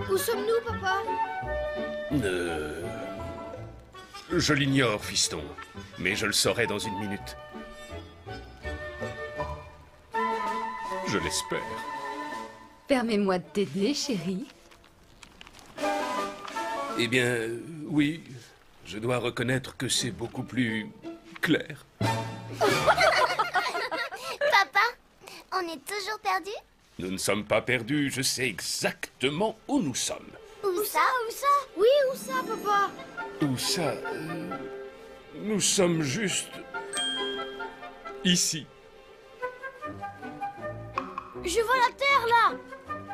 Où sommes-nous, papa? Je l'ignore, fiston, mais je le saurai dans une minute. Je l'espère. Permets-moi de t'aider, chérie. Eh bien, oui, je dois reconnaître que c'est beaucoup plus clair. Papa, on est toujours perdus? Nous ne sommes pas perdus, je sais exactement où nous sommes. Où ça? Où ça? Oui, où ça, papa? Où ça? Nous sommes juste... ici. Je vois la terre, là!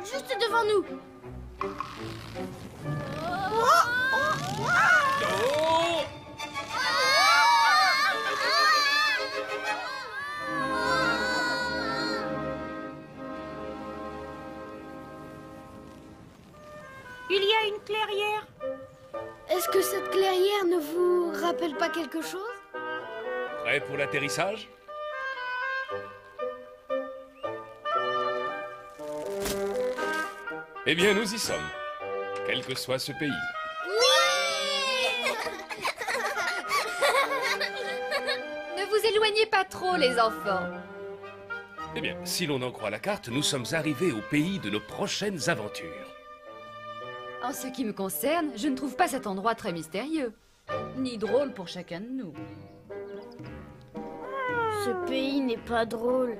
Juste devant nous! Oh! Il y a une clairière. Est-ce que cette clairière ne vous rappelle pas quelque chose? Prêt pour l'atterrissage? Eh bien, nous y sommes, quel que soit ce pays. Ne vous éloignez pas trop, les enfants. Eh bien, si l'on en croit la carte, nous sommes arrivés au pays de nos prochaines aventures. En ce qui me concerne, je ne trouve pas cet endroit très mystérieux. Ni drôle pour chacun de nous. Ce pays n'est pas drôle.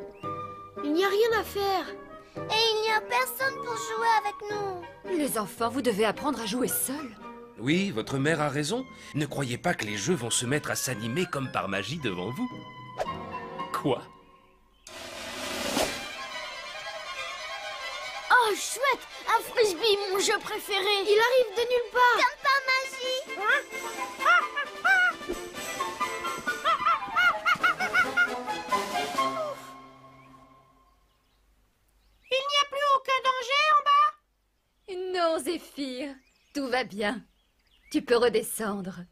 Il n'y a rien à faire. Et il n'y a personne pour jouer avec nous. Les enfants, vous devez apprendre à jouer seuls. Oui, votre mère a raison. Ne croyez pas que les jeux vont se mettre à s'animer comme par magie devant vous. Quoi? Oh, chouette! Un frisbee, mon jeu préféré! Il arrive de nulle part! Comme par magie. Il n'y a plus aucun danger en bas? Non, Zéphyr, tout va bien. Tu peux redescendre.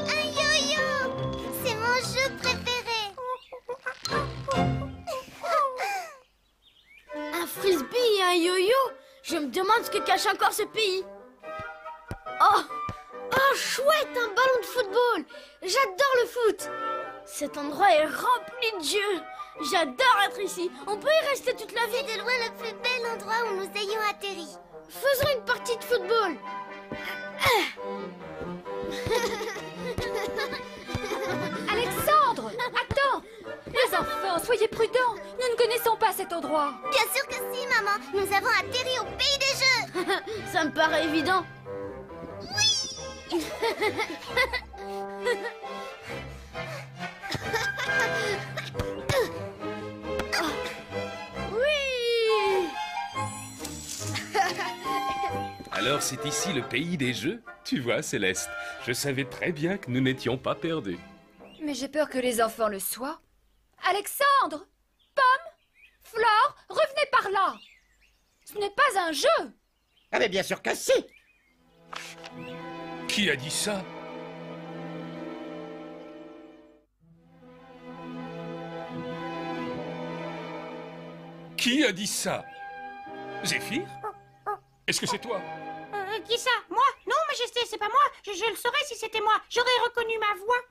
Un yo-yo. C'est mon jeu préféré. Un frisbee et un yo-yo? Je me demande ce que cache encore ce pays. Oh! Oh, chouette! Un ballon de football! J'adore le foot! Cet endroit est rempli de jeux! J'adore être ici! On peut y rester toute la vie! C'est de loin le plus bel endroit où nous ayons atterri. Faisons une partie de football! Alexandre! Attends! Les enfants, soyez prudents! Nous ne connaissons pas cet endroit. Bien sûr que si, maman. Nous avons atterri au pays des jeux. Ça me paraît évident! Oui! Alors c'est ici le pays des jeux? Tu vois, Céleste, je savais très bien que nous n'étions pas perdus. Mais j'ai peur que les enfants le soient. Alexandre! Pomme! Flore! Revenez par là! Ce n'est pas un jeu! Ah mais bien sûr que si! Qui a dit ça? Qui a dit ça? Zéphyr? Est-ce que c'est toi? Qui ça? Moi? Non, Majesté, c'est pas moi. Je le saurais si c'était moi. J'aurais reconnu ma voix.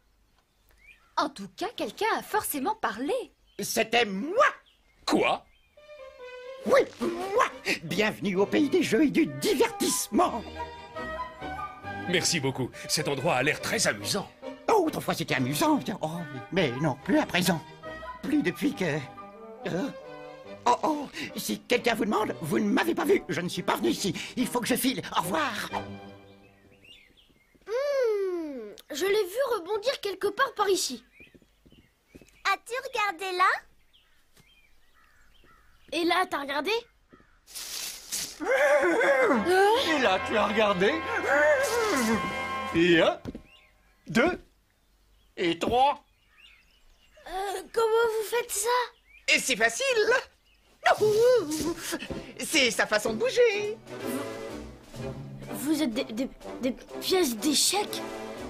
En tout cas, quelqu'un a forcément parlé. C'était moi! Quoi? Oui, moi! Bienvenue au pays des jeux et du divertissement! Merci beaucoup. Cet endroit a l'air très amusant. Oh, autrefois c'était amusant. Oh, mais non, plus à présent. Plus depuis que... Oh, oh, si quelqu'un vous demande, vous ne m'avez pas vu. Je ne suis pas venu ici. Il faut que je file. Au revoir. Je l'ai vu rebondir quelque part par ici. As-tu regardé là? Et là, t'as regardé? Et là, tu as regardé. Et 1, 2, et 3. Comment faites ça? Et c'est facile. C'est sa façon de bouger. Vous êtes des pièces d'échecs?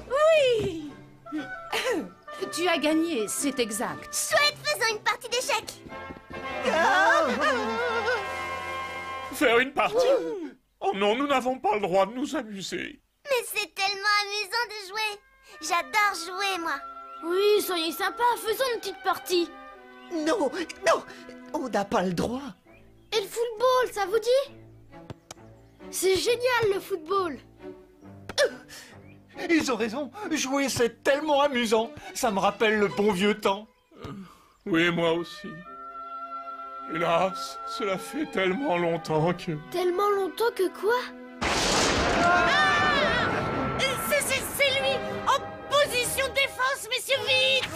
Oui. Tu as gagné, c'est exact. Chouette, faisons une partie d'échecs. Faire une partie? Oh non, nous n'avons pas le droit de nous amuser. Mais c'est tellement amusant de jouer. J'adore jouer, moi. Oui, soyez sympa, faisons une petite partie. Non, non, on n'a pas le droit. Et le football, ça vous dit? C'est génial, le football. Ils ont raison, jouer c'est tellement amusant. Ça me rappelle le bon vieux temps. Oui, moi aussi. Hélas, cela fait tellement longtemps que... Tellement longtemps que quoi? C'est lui. En position de défense, messieurs, vite.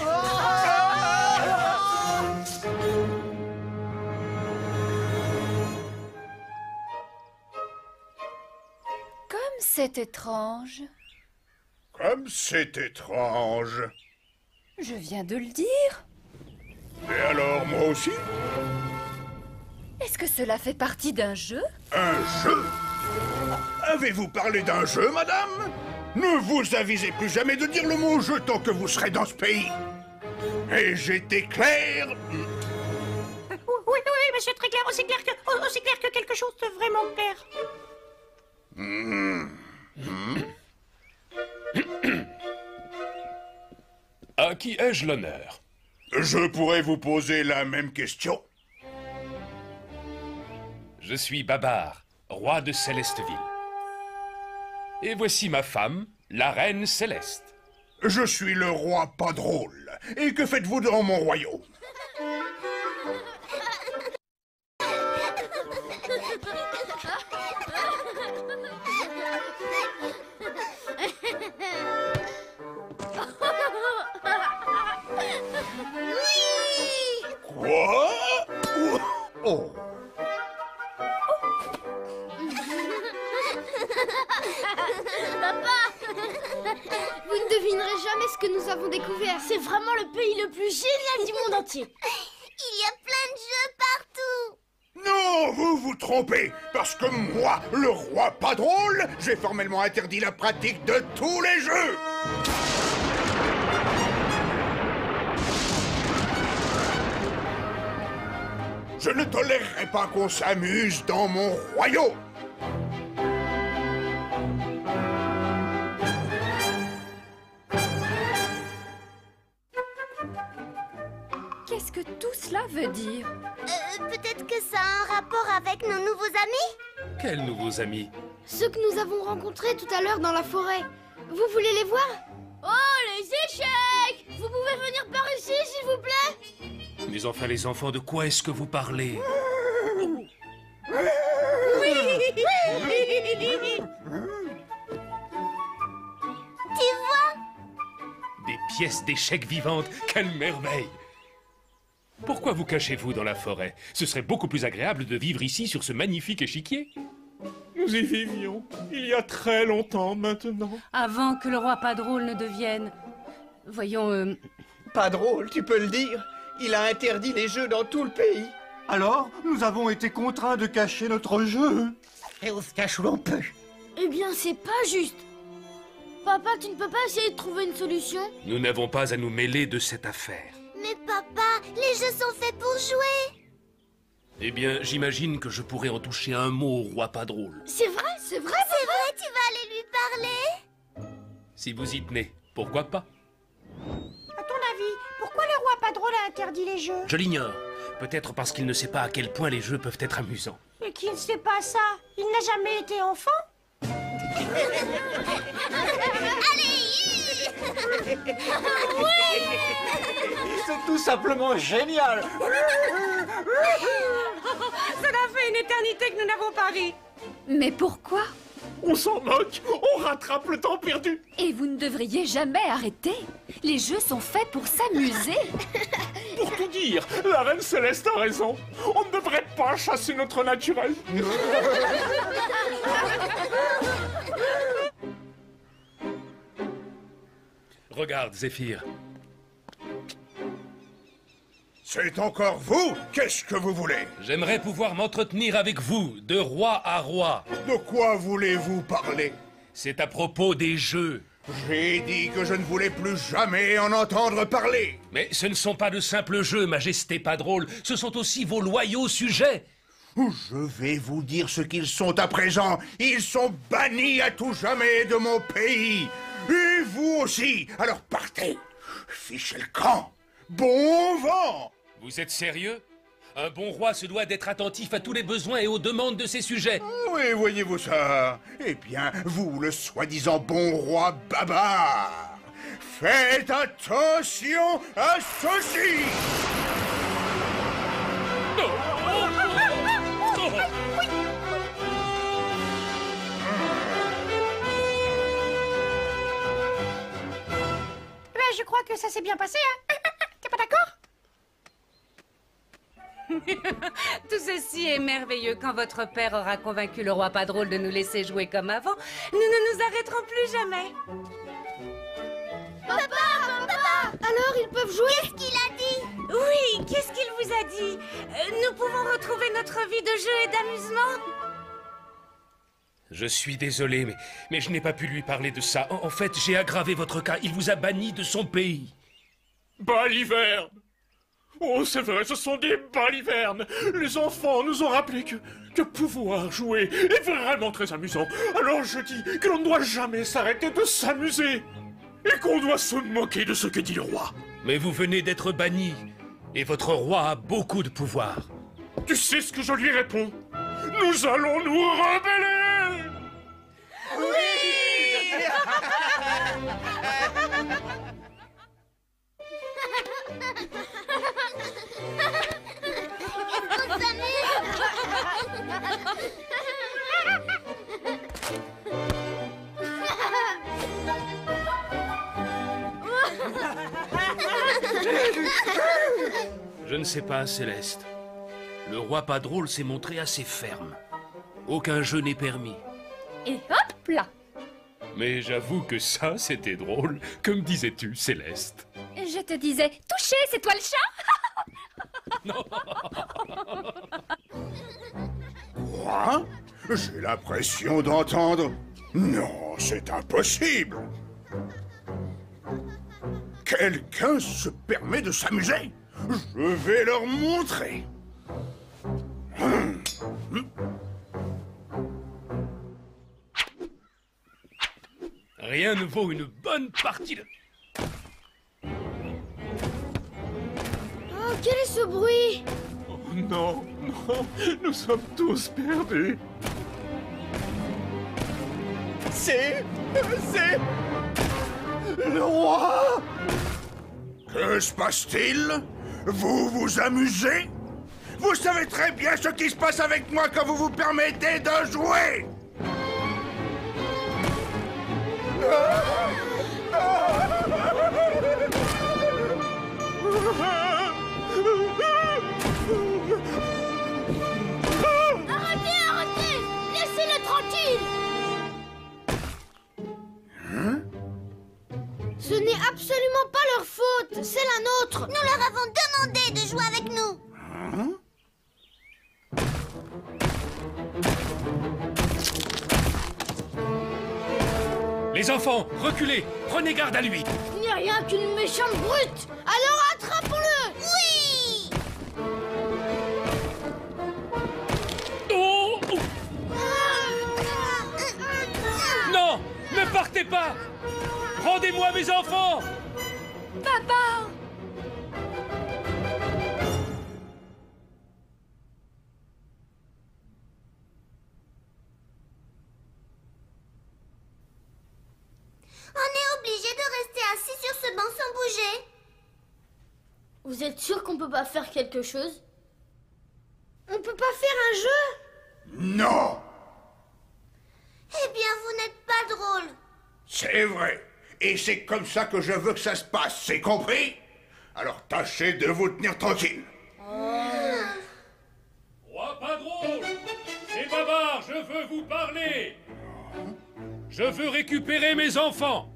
Comme c'est étrange. Comme c'est étrange. Je viens de le dire. Et alors, moi aussi? Est-ce que cela fait partie d'un jeu? Un jeu? Avez-vous parlé d'un jeu, madame? Ne vous avisez plus jamais de dire le mot jeu tant que vous serez dans ce pays. Et j'étais clair? Oui, monsieur, très clair. Aussi clair que quelque chose de vraiment clair. À qui ai-je l'honneur? Je pourrais vous poser la même question. Je suis Babar, roi de Célesteville. Et voici ma femme, la reine Céleste. Je suis le roi pas drôle. Et que faites-vous dans mon royaume? Quoi? Oh. Vous ne devinerez jamais ce que nous avons découvert. C'est vraiment le pays le plus génial du monde entier. Il y a plein de jeux partout. Non, vous vous trompez, parce que moi, le roi pas drôle, j'ai formellement interdit la pratique de tous les jeux. Je ne tolérerai pas qu'on s'amuse dans mon royaume. Qu'est-ce que tout cela veut dire? Peut-être que ça a un rapport avec nos nouveaux amis? Quels nouveaux amis? Ceux que nous avons rencontrés tout à l'heure dans la forêt. Vous voulez les voir? Oh, les échecs! Vous pouvez venir par ici, s'il vous plaît? Mais enfin, les enfants, de quoi est-ce que vous parlez? Tu vois? Des pièces d'échecs vivantes, quelle merveille! Pourquoi vous cachez-vous dans la forêt? Ce serait beaucoup plus agréable de vivre ici sur ce magnifique échiquier. Nous y vivions, il y a très longtemps maintenant. Avant que le roi pas drôle ne devienne... Voyons, Pas drôle, tu peux le dire. Il a interdit les jeux dans tout le pays. Alors, nous avons été contraints de cacher notre jeu. Et on se cache où l'on peut. Eh bien, c'est pas juste. Papa, tu ne peux pas essayer de trouver une solution? Nous n'avons pas à nous mêler de cette affaire. Mais papa, les jeux sont faits pour jouer. Eh bien, j'imagine que je pourrais en toucher un mot au roi pas drôle. C'est vrai? C'est vrai? C'est vrai, tu vas aller lui parler? Si vous y tenez, pourquoi pas? À ton avis, pourquoi le roi pas drôle a interdit les jeux? Je l'ignore. Peut-être parce qu'il ne sait pas à quel point les jeux peuvent être amusants. Mais qui ne sait pas ça? Il n'a jamais été enfant? C'est tout simplement génial. Cela fait une éternité que nous n'avons pas ri. Mais pourquoi? On s'en moque, on rattrape le temps perdu. Et vous ne devriez jamais arrêter. Les jeux sont faits pour s'amuser. Pour tout dire, la reine Céleste a raison. On ne devrait pas chasser notre naturel. Regarde, Zéphyr. C'est encore vous? Qu'est-ce que vous voulez? J'aimerais pouvoir m'entretenir avec vous, de roi à roi. De quoi voulez-vous parler? C'est à propos des jeux. J'ai dit que je ne voulais plus jamais en entendre parler. Mais ce ne sont pas de simples jeux, Majesté pas drôle. Ce sont aussi vos loyaux sujets. Je vais vous dire ce qu'ils sont à présent. Ils sont bannis à tout jamais de mon pays. Et vous aussi. Alors partez. Fichez le camp. Bon vent. Vous êtes sérieux? Un bon roi se doit d'être attentif à tous les besoins et aux demandes de ses sujets. Oui, voyez-vous ça? Eh bien, vous, le soi-disant bon roi bavard, faites attention à ceci. Je crois que ça s'est bien passé, hein. T'es pas d'accord? Tout ceci est merveilleux. Quand votre père aura convaincu le roi pas drôle de nous laisser jouer comme avant, nous ne nous arrêterons plus jamais. Papa! Alors, ils peuvent jouer? Qu'est-ce qu'il a dit? Oui, qu'est-ce qu'il vous a dit? Nous pouvons retrouver notre vie de jeu et d'amusement? Je suis désolé, mais je n'ai pas pu lui parler de ça. En fait, j'ai aggravé votre cas. Il vous a banni de son pays. Balivernes! Oh, c'est vrai, ce sont des balivernes! Les enfants nous ont rappelé que pouvoir jouer est vraiment très amusant. Alors je dis que l'on ne doit jamais s'arrêter de s'amuser. Et qu'on doit se moquer de ce que dit le roi. Mais vous venez d'être banni. Et votre roi a beaucoup de pouvoir. Tu sais ce que je lui réponds? Nous allons nous rebeller! On s'amuse. Je ne sais pas, Céleste. Le roi pas drôle s'est montré assez ferme. Aucun jeu n'est permis. Et hop là! Mais j'avoue que ça, c'était drôle. Que me disais-tu, Céleste? Je te disais, touché, c'est toi le chat? Quoi? J'ai l'impression d'entendre... Non, c'est impossible. Quelqu'un se permet de s'amuser? Je vais leur montrer. Rien ne vaut une bonne partie de... Oh, quel est ce bruit? Oh non, non, nous sommes tous perdus. C'est le roi. Que se passe-t-il? Vous vous amusez? Vous savez très bien ce qui se passe avec moi quand vous vous permettez de jouer! Arrêtez! Laissez-les tranquilles! Hein? Ce n'est absolument pas leur faute, c'est la nôtre! Nous leur avons demandé de jouer avec nous. Hein? Les enfants, reculez! Prenez garde à lui! Il n'y a rien qu'une méchante brute! Alors attrapons-le! Oui. Oh! Non! Ne partez pas! Rendez-moi mes enfants! Papa! On est obligé de rester assis sur ce banc sans bouger. Vous êtes sûr qu'on peut pas faire quelque chose? On peut pas faire un jeu? Non! Eh bien, vous n'êtes pas drôle. C'est vrai. Et c'est comme ça que je veux que ça se passe, c'est compris? Alors tâchez de vous tenir tranquille. Roi pas drôle! C'est bavard, je veux vous parler! Je veux récupérer mes enfants!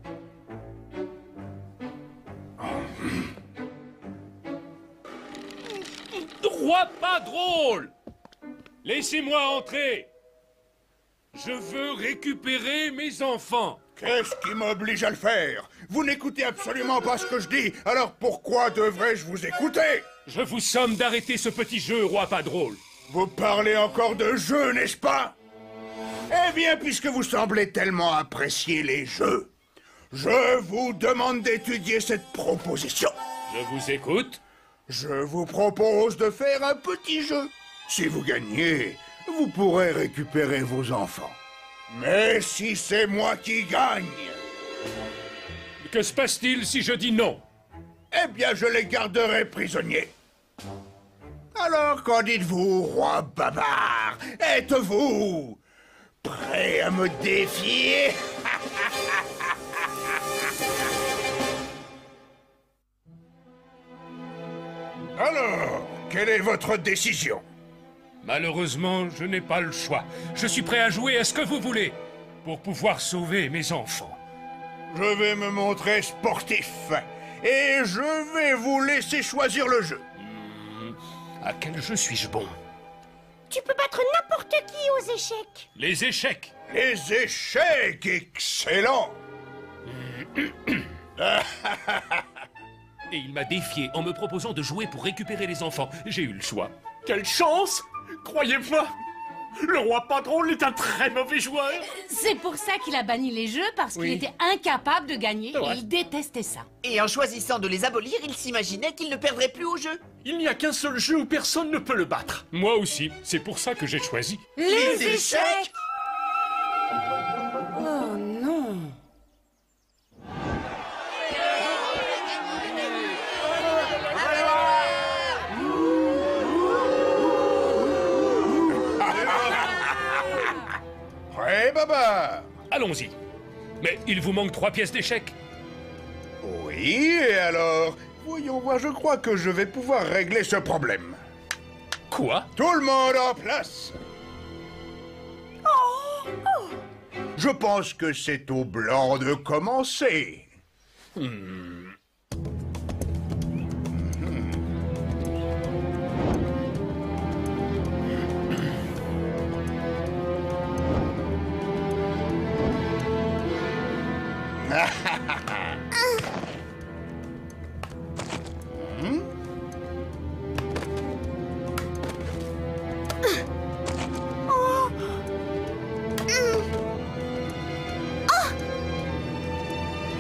Roi pas drôle! Laissez-moi entrer! Je veux récupérer mes enfants! Qu'est-ce qui m'oblige à le faire? Vous n'écoutez absolument pas ce que je dis, alors pourquoi devrais-je vous écouter? Je vous somme d'arrêter ce petit jeu, roi pas drôle. Vous parlez encore de jeu, n'est-ce pas? Eh bien, puisque vous semblez tellement apprécier les jeux, je vous demande d'étudier cette proposition. Je vous écoute. Je vous propose de faire un petit jeu. Si vous gagnez, vous pourrez récupérer vos enfants. Mais si c'est moi qui gagne... Que se passe-t-il si je dis non? Eh bien, je les garderai prisonniers. Alors, qu'en dites-vous, roi bavard? Êtes-vous prêt à me défier? Alors, quelle est votre décision? Malheureusement, je n'ai pas le choix. Je suis prêt à jouer à ce que vous voulez, pour pouvoir sauver mes enfants. Je vais me montrer sportif, et je vais vous laisser choisir le jeu. À quel jeu suis-je bon? Tu peux battre n'importe qui aux échecs. Les échecs. Les échecs, excellent. Et il m'a défié en me proposant de jouer pour récupérer les enfants. J'ai eu le choix. Quelle chance! Croyez-moi, le roi pas drôle est un très mauvais joueur. C'est pour ça qu'il a banni les jeux, parce qu'il était incapable de gagner et il détestait ça. Et en choisissant de les abolir, il s'imaginait qu'il ne perdrait plus au jeu. Il n'y a qu'un seul jeu où personne ne peut le battre. Moi aussi, c'est pour ça que j'ai choisi. Les échecs! Oh non! Prêt, baba? Allons-y. Mais il vous manque 3 pièces d'échecs. Oui, et alors? Voyons voir, je crois que je vais pouvoir régler ce problème. Quoi? Tout le monde en place! Je pense que c'est au blanc de commencer.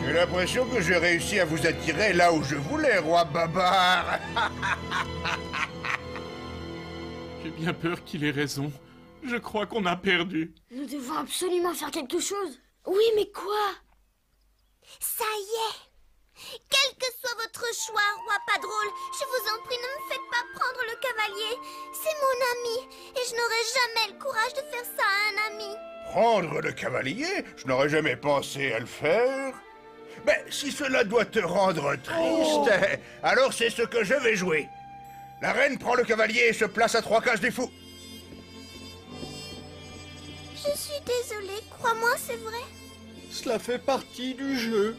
J'ai l'impression que j'ai réussi à vous attirer là où je voulais, roi Babar. J'ai bien peur qu'il ait raison. Je crois qu'on a perdu. Nous devons absolument faire quelque chose. Oui, mais quoi? Ça y est. Quel que soit votre choix, roi pas drôle, je vous en prie, ne me faites pas prendre le cavalier. C'est mon ami, et je n'aurai jamais le courage de faire ça à un ami. Prendre le cavalier? Je n'aurais jamais pensé à le faire. Mais si cela doit te rendre triste, alors c'est ce que je vais jouer. La reine prend le cavalier et se place à 3 cases des fous. Je suis désolée, crois-moi, c'est vrai. Cela fait partie du jeu.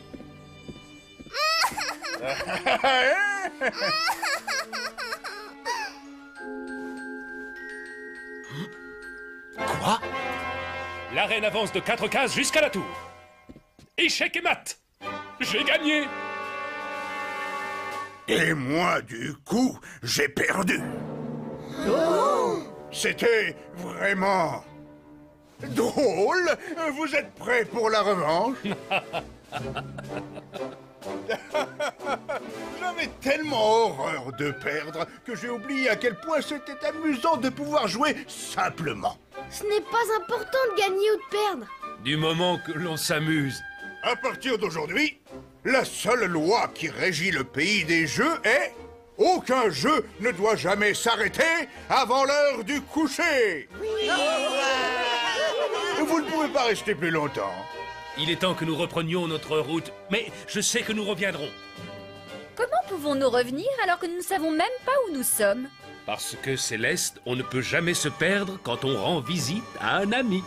Quoi? La reine avance de 4 cases jusqu'à la tour. Échec et mat. J'ai gagné. Et moi, du coup, j'ai perdu. C'était vraiment drôle. Vous êtes prêts pour la revanche? J'avais tellement horreur de perdre que j'ai oublié à quel point c'était amusant de pouvoir jouer simplement. Ce n'est pas important de gagner ou de perdre. Du moment que l'on s'amuse. À partir d'aujourd'hui, la seule loi qui régit le pays des jeux est « Aucun jeu ne doit jamais s'arrêter avant l'heure du coucher ». Vous ne pouvez pas rester plus longtemps. Il est temps que nous reprenions notre route, mais je sais que nous reviendrons. Comment pouvons-nous revenir alors que nous ne savons même pas où nous sommes? Parce que, Céleste, on ne peut jamais se perdre quand on rend visite à un ami.